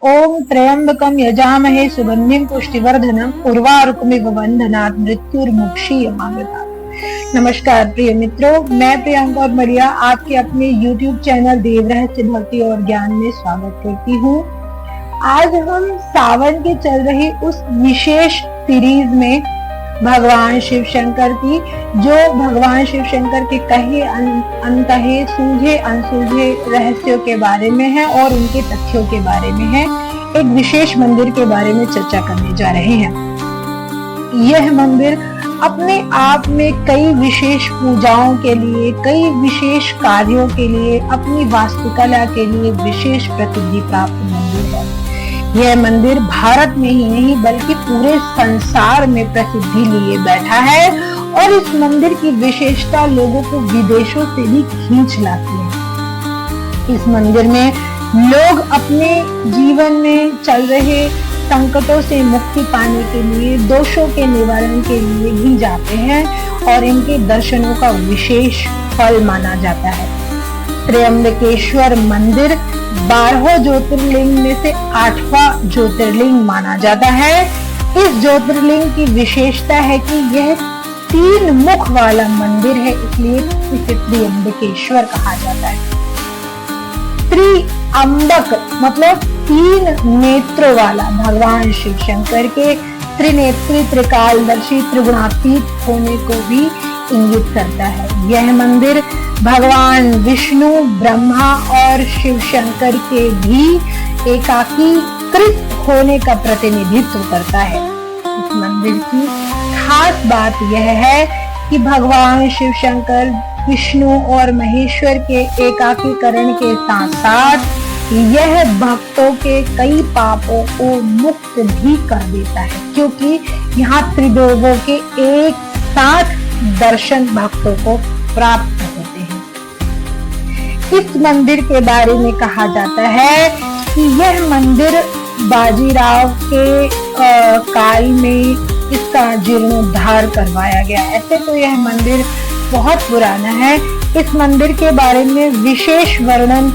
ओम त्र्यंबकम यजामहे सुगंधिम पुष्टिवर्धनम उर्वारुकमिव बंधनात् मृत्युर्मुक्षीयमामृतात्। नमस्कार प्रिय मित्रों, मैं प्रियंका और मरिया आपके अपने YouTube चैनल देव रहस्य भक्ति और ज्ञान में स्वागत करती हूँ। आज हम सावन के चल रही उस विशेष सीरीज में भगवान शिव शंकर की, जो भगवान शिव शंकर के कहे अनकहे, सूझे अनसूझे रहस्यों के बारे में है और उनके तथ्यों के बारे में है, एक विशेष मंदिर के बारे में चर्चा करने जा रहे हैं। यह मंदिर अपने आप में कई विशेष पूजाओं के लिए, कई विशेष कार्यों के लिए, अपनी वास्तुकला के लिए विशेष प्रसिद्धि प्राप्त मंदिर है। यह मंदिर भारत में ही नहीं बल्कि पूरे संसार में प्रसिद्धि लिए बैठा है और इस मंदिर की विशेषता लोगों को विदेशों से भी खींच लाती है। इस मंदिर में लोग अपने जीवन में चल रहे संकटों से मुक्ति पाने के लिए, दोषों के निवारण के लिए भी जाते हैं और इनके दर्शनों का विशेष फल माना जाता है। त्र्यंबकेश्वर मंदिर 12 ज्योतिर्लिंग में से 8वां ज्योतिर्लिंग माना जाता है। इस ज्योतिर्लिंग की विशेषता है कि यह 3 मुख वाला मंदिर है, इसलिए इसे त्र्यंबकेश्वर कहा जाता है। त्रिअंबक मतलब 3 नेत्रों वाला, भगवान शिव शंकर के त्रिनेत्री, त्रिकालदर्शी, त्रिगुणातीत होने को भी इंगित करता है। यह मंदिर भगवान विष्णु, ब्रह्मा और शिव शंकर के भी एकाकीकृत होने का प्रतिनिधित्व करता है। इस मंदिर की खास बात यह है कि भगवान शिव शंकर, विष्णु और महेश्वर के एकाकीकरण के साथ साथ यह भक्तों के कई पापों को मुक्त भी कर देता है, क्योंकि यहाँ त्रिदेवों के एक साथ दर्शन भक्तों को प्राप्त होते हैं। इस मंदिर के बारे में कहा जाता है कि यह मंदिर बाजीराव के काल में इसका जीर्णोद्धार करवाया गया। ऐसे तो यह मंदिर बहुत पुराना है। इस मंदिर के बारे में विशेष वर्णन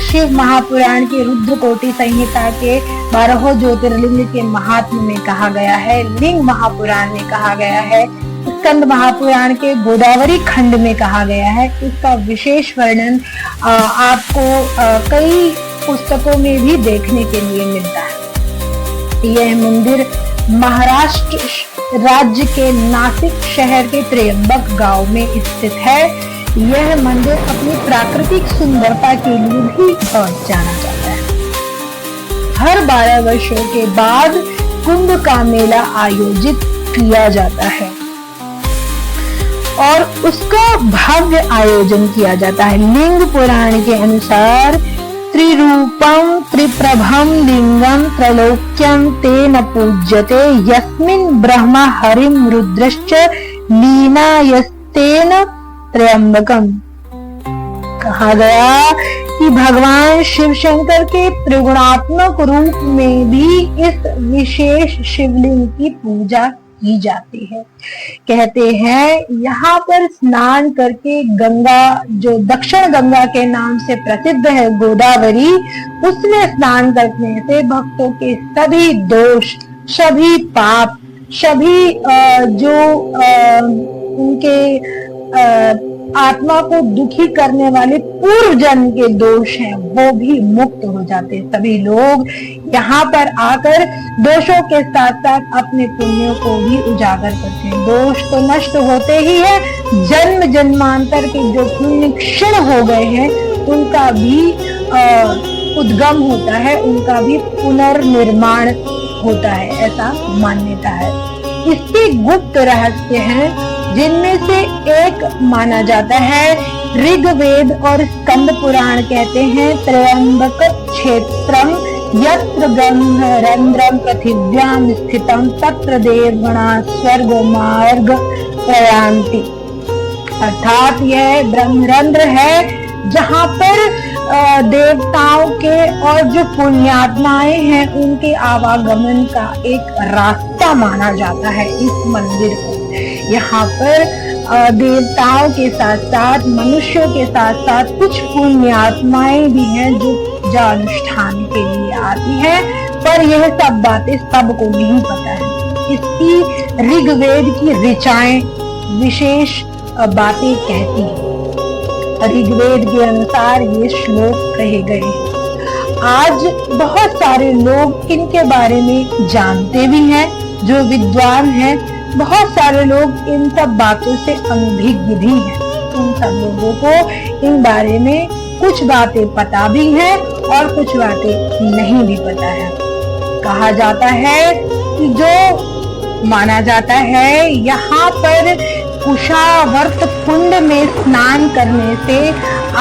शिव महापुराण के रुद्रकोटि संहिता के 12 ज्योतिर्लिंग के महात्म्य में कहा गया है, लिंग महापुराण में कहा गया है, स्कंद महापुराण के गोदावरी खंड में कहा गया है। इसका विशेष वर्णन आपको कई पुस्तकों में भी देखने के लिए मिलता है। यह मंदिर महाराष्ट्र राज्य के नासिक शहर के त्र्यंबक गांव में स्थित है। यह मंदिर अपनी प्राकृतिक सुंदरता के लिए भी जाना जाता है। हर 12 वर्षों के बाद कुंभ का मेला आयोजित किया जाता है और उसका भव्य आयोजन किया जाता है। लिंग पुराण के अनुसार त्रिरूपम त्रिप्रभम लिंगम त्रैलोक्यम तेन पूज्यते यस्मिन् ब्रह्मा हरिम रुद्रश्च लीना यस्तेन त्र्यंबकम। कहा गया कि भगवान शिव शंकर के त्रिगुणात्मक रूप में भी इस विशेष शिवलिंग की पूजा की जाती है। कहते हैं यहाँ पर स्नान करके गंगा, जो दक्षिण गंगा के नाम से प्रसिद्ध है गोदावरी, उसमें स्नान करने से भक्तों के सभी दोष, सभी पाप, सभी जो उनके आत्मा को दुखी करने वाले पूर्व जन्म के दोष हैं वो भी मुक्त हो जाते हैं। सभी लोग यहाँ पर आकर दोषों के साथ साथ अपने पुण्यों को भी उजागर करते हैं। दोष तो नष्ट होते ही है, जन्म जन्मांतर के जो पुण्य क्षीण हो गए हैं उनका भी उद्गम होता है, उनका भी पुनर्निर्माण होता है, ऐसा मान्यता है। इसके गुप्त रहस्य हैं जिनमें से एक माना जाता है ऋग्वेद और स्कंद पुराण कहते हैं त्र्यंबक क्षेत्रम यत्र ब्रह्मरंध्रम पृथिव्याम स्थितम तत्र देवगणा स्वर्ग मार्ग प्रयान्ति। अर्थात यह ब्रह्मरंध्र है जहाँ पर देवताओं के और जो पुण्यात्माएं हैं उनके आवागमन का एक रास्ता माना जाता है इस मंदिर को। यहाँ पर देवताओं के साथ साथ मनुष्यों के साथ साथ कुछ पुण्यात्माएं भी हैं जो पूजा अनुष्ठान के लिए आती है, पर यह सब बातें सबको नहीं पता है। इसकी ऋग्वेद की ऋचाएं विशेष बातें कहती हैं। ऋग्वेद के अनुसार ये श्लोक कहे गए हैं। आज बहुत सारे लोग इनके बारे में जानते भी हैं, जो विद्वान हैं। बहुत सारे लोग इन सब बातों से अनभिज्ञ भी हैं। उन सब लोगों को इन बारे में कुछ बातें पता भी हैं और कुछ बातें नहीं भी पता है। कहा जाता है कि जो माना जाता है, यहाँ पर कुशावर्त कुंड में स्नान करने से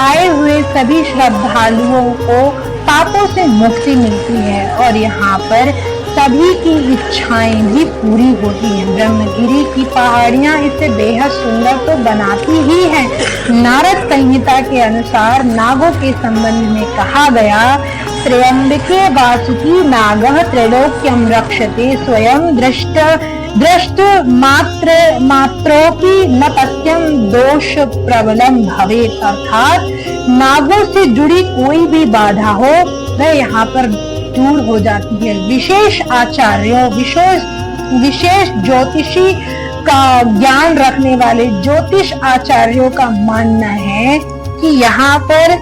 आए हुए सभी श्रद्धालुओं को पापों से मुक्ति मिलती है और यहाँ पर सभी की इच्छाएं भी पूरी होती हैं। ब्रह्मगिरी की पहाड़ियां इसे बेहद सुंदर तो बनाती ही हैं। नारद संहिता के अनुसार नागों के संबंध में कहा गया, त्र्यंबके वासुकी नागः त्रैलोक्यम रक्षते स्वयं दृष्ट मात्रोपि न तस्यं दोष प्रबलम भवेत्। अर्थात नागों से जुड़ी कोई भी बाधा हो वह यहाँ पर दूर हो जाती है। विशेष आचार्यों, विशेष ज्योतिषी का ज्ञान रखने वाले ज्योतिष आचार्यों का मानना है कि यहाँ पर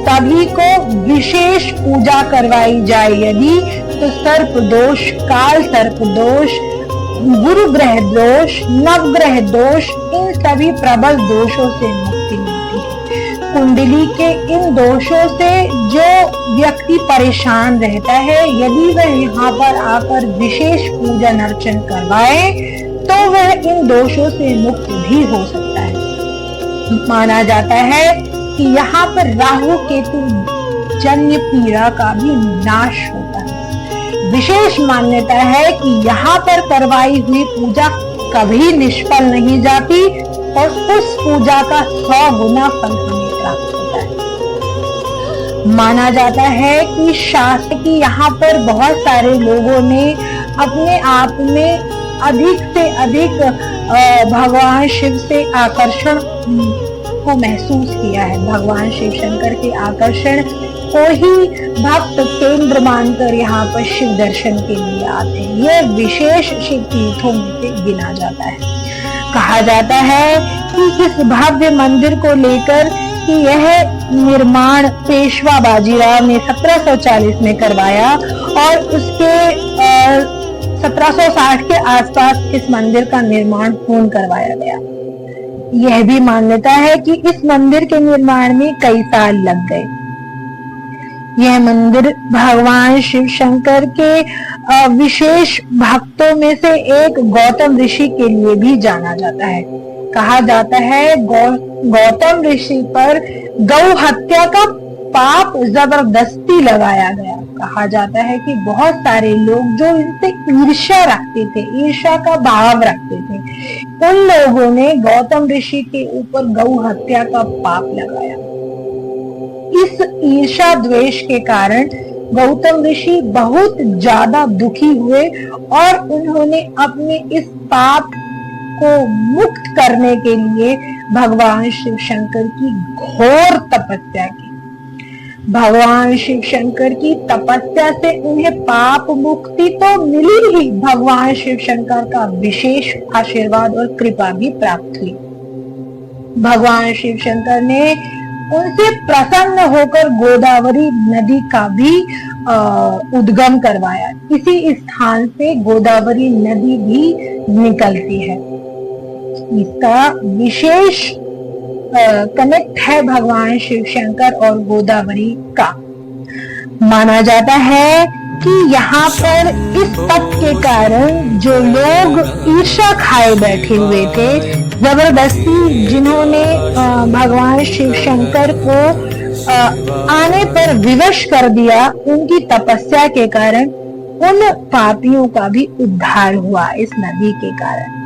सभी को विशेष पूजा करवाई जाए यदि, तो सर्प दोष, काल सर्प दोष, गुरु ग्रह दोष, नवग्रह दोष, इन सभी प्रबल दोषों से मुक्ति मिलती है। कुंडली के इन दोषों से जो व्यक्ति परेशान रहता है, यदि वह यहाँ पर आकर विशेष पूजन अर्चन करवाए तो वह इन दोषों से मुक्त भी हो सकता है। माना जाता है कि यहाँ पर राहु केतु जन्य पीड़ा का भी नाश होता है। विशेष मान्यता है कि यहाँ पर करवाई हुई पूजा कभी निष्फल नहीं जाती और उस पूजा का 100 गुना फल हमें प्राप्त होता है। माना जाता है कि शास्त्र की यहाँ पर बहुत सारे लोगों ने अपने आप में अधिक से अधिक भगवान शिव से आकर्षण को महसूस किया है। भगवान शिव शंकर के आकर्षण को ही भक्त केंद्र मानकर यहाँ पर शिव दर्शन के लिए आते हैं। यह विशेष शिव तीर्थों में से गिना जाता है। कहा जाता है कि इस भव्य मंदिर को लेकर कि यह निर्माण पेशवा बाजीराव ने 1740 में करवाया और उसके 1760 के आसपास इस मंदिर का निर्माण पूर्ण करवाया गया। यह भी मान्यता है कि इस मंदिर के निर्माण में कई साल लग गए। यह मंदिर भगवान शिव शंकर के विशेष भक्तों में से एक गौतम ऋषि के लिए भी जाना जाता है। कहा जाता है गौतम ऋषि पर गौ हत्या का पाप जबरदस्ती लगाया गया। कहा जाता है कि बहुत सारे लोग जो इनसे ईर्ष्या रखते थे, ईर्ष्या का भाव रखते थे, उन लोगों ने गौतम ऋषि के ऊपर गौ हत्या का पाप लगाया। इस ईर्ष्या द्वेष के कारण गौतम ऋषि बहुत ज्यादा दुखी हुए और उन्होंने अपने इस पाप को मुक्त करने के लिए भगवान शिव शंकर की घोर तपस्या की। भगवान शिव शंकर की तपस्या से उन्हें पाप मुक्ति तो मिली ही, भगवान शिव शंकर का विशेष आशीर्वाद और कृपा भी प्राप्त हुई। भगवान शिव शंकर ने उनसे प्रसन्न होकर गोदावरी नदी का भी उद्गम करवाया। इसी स्थान से गोदावरी नदी भी निकलती है। इसका विशेष कनेक्ट है भगवान शिव शंकर और गोदावरी का। माना जाता है कि यहाँ पर इस तप के कारण जो लोग ईर्ष्या खाए बैठे हुए थे, जबरदस्ती जिन्होंने भगवान शिव शंकर को आने पर विवश कर दिया, उनकी तपस्या के कारण उन पापियों का भी उद्धार हुआ इस नदी के कारण।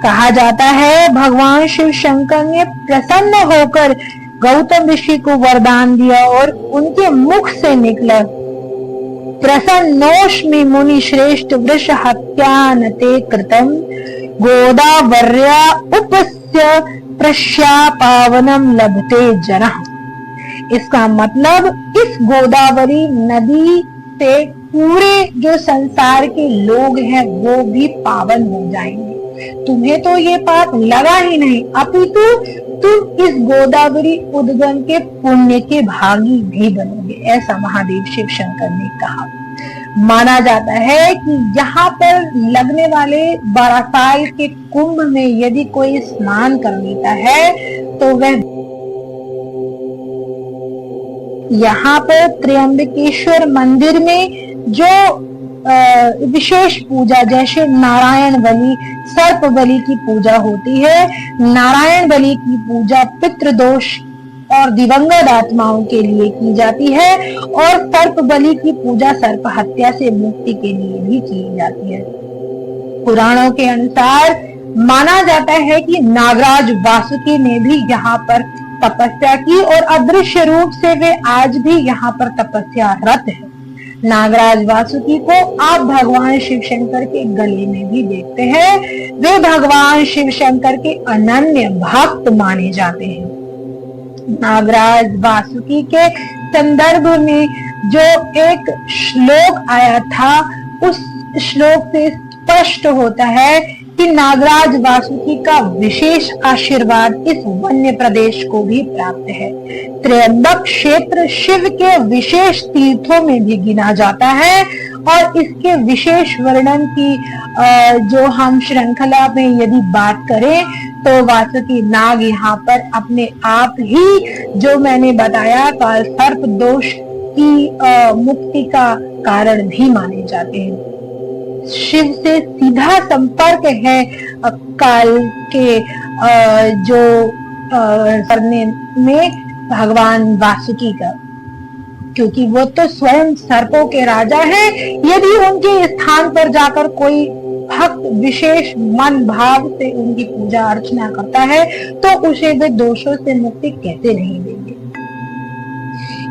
कहा जाता है भगवान शिव शंकर ने प्रसन्न होकर गौतम ऋषि को वरदान दिया और उनके मुख से निकला, प्रसन्नोष्मि मुनि श्रेष्ठ वृष हत्यानते कृतम गोदावर्या उपस्य प्रश्या पावनम लभते जनः। इसका मतलब इस गोदावरी नदी से पूरे जो संसार के लोग हैं वो भी पावन हो जाएंगे। तुम्हें तो ये पाप लगा ही नहीं, अपितु तुम इस गोदावरी उद्गम के पुण्य के भागी भी बनोगे, ऐसा महादेव शिव शंकर ने कहा। माना जाता है कि यहाँ पर लगने वाले 12 साल के कुंभ में यदि कोई स्नान कर लेता है तो वह यहाँ पर त्र्यंबकेश्वर मंदिर में जो विशेष पूजा, जैसे नारायण बलि, सर्प बलि की पूजा होती है, नारायण बलि की पूजा पितृदोष और दिवंगत आत्माओं के लिए की जाती है, और सर्प बलि की पूजा सर्प हत्या से मुक्ति के लिए भी की जाती है। पुराणों के अनुसार माना जाता है कि नागराज वासुकी ने भी यहाँ पर तपस्या की और अदृश्य रूप से वे आज भी यहाँ पर तपस्यारत है। नागराज वासुकी को आप भगवान शिव शंकर के गले में भी देखते हैं। वे भगवान शिव शंकर के अनन्य भक्त माने जाते हैं। नागराज वासुकी के संदर्भ में जो एक श्लोक आया था, उस श्लोक से स्पष्ट होता है कि नागराज वासुकी का विशेष आशीर्वाद इस वन्य प्रदेश को भी प्राप्त है। त्र्यंबक क्षेत्र शिव के विशेष तीर्थों में भी गिना जाता है, और इसके विशेष वर्णन की जो हम श्रृंखला में यदि बात करें तो वासुकी नाग यहाँ पर अपने आप ही, जो मैंने बताया, काल सर्प दोष की मुक्ति का कारण भी माने जाते हैं। शिव से सीधा संपर्क है काल के जो करने में भगवान वासुकी का, क्योंकि वो तो स्वयं सर्पों के राजा हैं। यदि उनके स्थान पर जाकर कोई भक्त विशेष मन भाव से उनकी पूजा अर्चना करता है तो उसे वे दोषों से मुक्ति कैसे नहीं देंगे।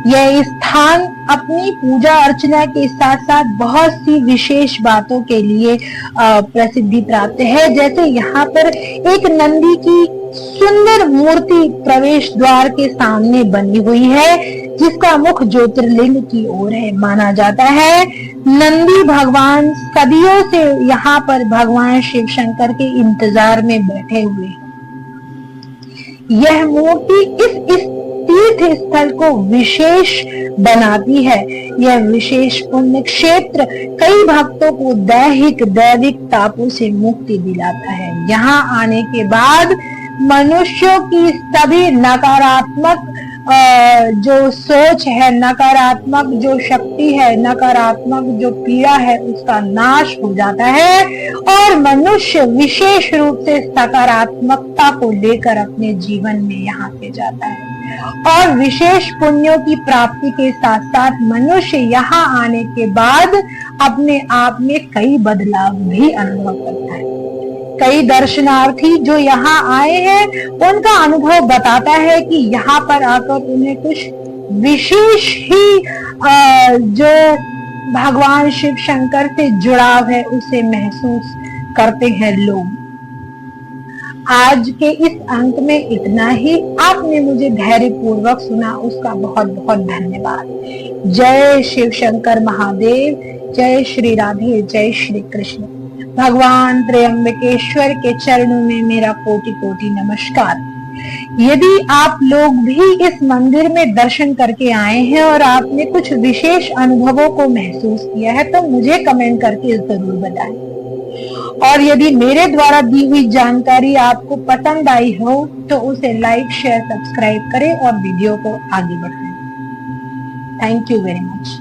यह स्थान अपनी पूजा अर्चना के साथ साथ बहुत सी विशेष बातों के लिए प्रसिद्धि प्राप्त है। जैसे यहाँ पर एक नंदी की सुंदर मूर्ति प्रवेश द्वार के सामने बनी हुई है, जिसका मुख ज्योतिर्लिंग की ओर है। माना जाता है नंदी भगवान सदियों से यहाँ पर भगवान शिव शंकर के इंतजार में बैठे हुए हैं। यह मूर्ति इस तीर्थ स्थल को विशेष बनाती है। यह विशेष पुण्य क्षेत्र कई भक्तों को दैविक तापों से मुक्ति दिलाता है। यहाँ आने के बाद मनुष्यों की सभी नकारात्मक जो सोच है, नकारात्मक जो शक्ति है, नकारात्मक जो पीड़ा है, उसका नाश हो जाता है और मनुष्य विशेष रूप से सकारात्मकता को लेकर अपने जीवन में यहाँ पे जाता है। और विशेष पुण्यों की प्राप्ति के साथ साथ मनुष्य यहाँ आने के बाद अपने आप में कई बदलाव भी अनुभव करता है। कई दर्शनार्थी जो यहाँ आए हैं उनका अनुभव बताता है कि यहाँ पर आकर उन्हें कुछ विशेष ही जो भगवान शिव शंकर से जुड़ाव है उसे महसूस करते हैं लोग। आज के इस अंक में इतना ही। आपने मुझे धैर्य पूर्वक सुना, उसका बहुत बहुत धन्यवाद। जय शिव शंकर महादेव, जय श्री राधे, जय श्री कृष्ण। भगवान त्र्यंबकेश्वर के चरणों में मेरा कोटि कोटि नमस्कार। यदि आप लोग भी इस मंदिर में दर्शन करके आए हैं और आपने कुछ विशेष अनुभवों को महसूस किया है तो मुझे कमेंट करके जरूर बताएं। और यदि मेरे द्वारा दी हुई जानकारी आपको पसंद आई हो तो उसे लाइक, शेयर, सब्सक्राइब करें और वीडियो को आगे बढ़ाएं। Thank you very much.